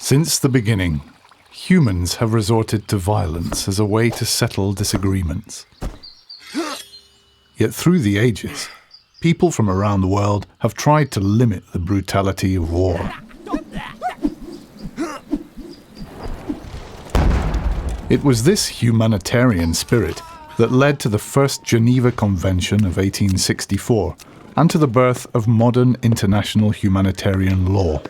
Since the beginning, humans have resorted to violence as a way to settle disagreements. Yet through the ages, people from around the world have tried to limit the brutality of war. It was this humanitarian spirit that led to the first Geneva Convention of 1864 and to the birth of modern international humanitarian law.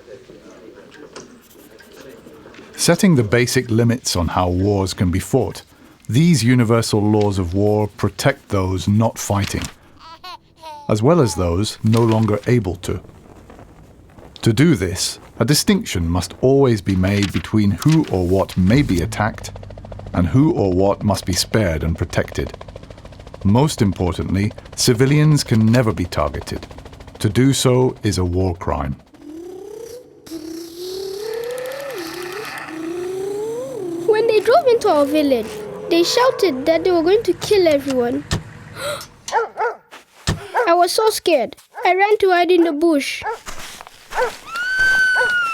Setting the basic limits on how wars can be fought, these universal laws of war protect those not fighting, as well as those no longer able to. To do this, a distinction must always be made between who or what may be attacked and who or what must be spared and protected. Most importantly, civilians can never be targeted. To do so is a war crime. When they drove into our village, they shouted that they were going to kill everyone. I was so scared. I ran to hide in the bush.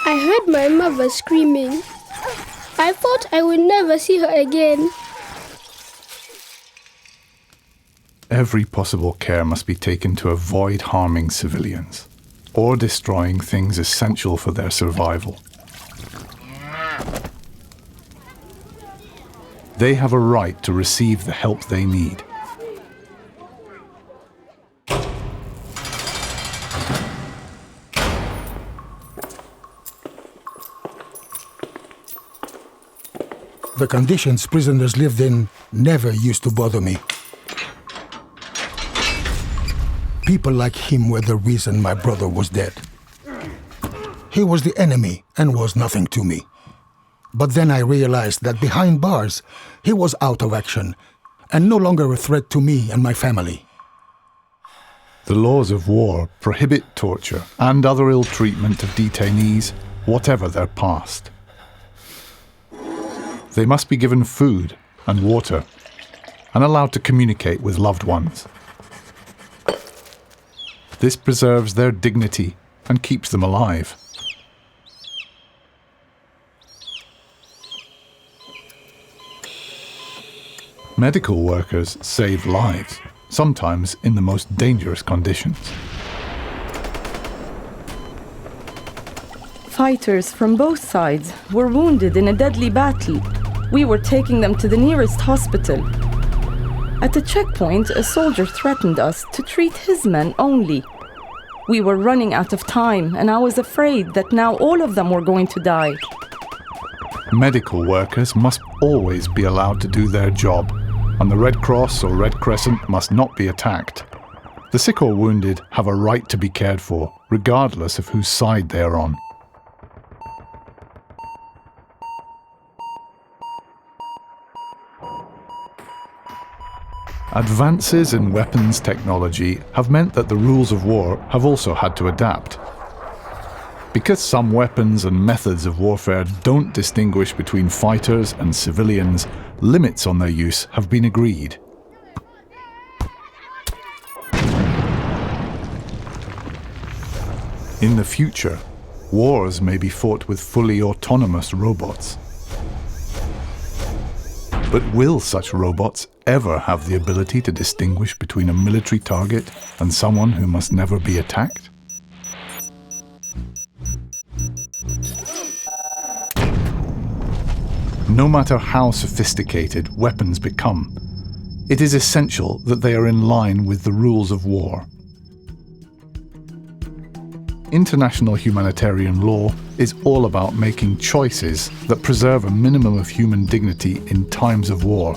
I heard my mother screaming. I thought I would never see her again. Every possible care must be taken to avoid harming civilians or destroying things essential for their survival. They have a right to receive the help they need. The conditions prisoners lived in never used to bother me. People like him were the reason my brother was dead. He was the enemy and was nothing to me. But then I realized that behind bars, he was out of action and no longer a threat to me and my family. The laws of war prohibit torture and other ill treatment of detainees, whatever their past. They must be given food and water and allowed to communicate with loved ones. This preserves their dignity and keeps them alive. Medical workers save lives, sometimes in the most dangerous conditions. Fighters from both sides were wounded in a deadly battle. We were taking them to the nearest hospital. At the checkpoint, a soldier threatened us to treat his men only. We were running out of time, and I was afraid that now all of them were going to die. Medical workers must always be allowed to do their job, and the Red Cross or Red Crescent must not be attacked. The sick or wounded have a right to be cared for, regardless of whose side they are on. Advances in weapons technology have meant that the rules of war have also had to adapt. Because some weapons and methods of warfare don't distinguish between fighters and civilians, limits on their use have been agreed. In the future, wars may be fought with fully autonomous robots. But will such robots ever have the ability to distinguish between a military target and someone who must never be attacked? No matter how sophisticated weapons become, it is essential that they are in line with the rules of war. International humanitarian law is all about making choices that preserve a minimum of human dignity in times of war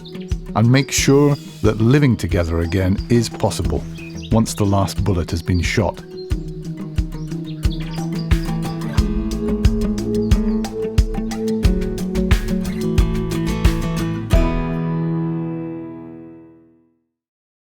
and make sure that living together again is possible once the last bullet has been shot.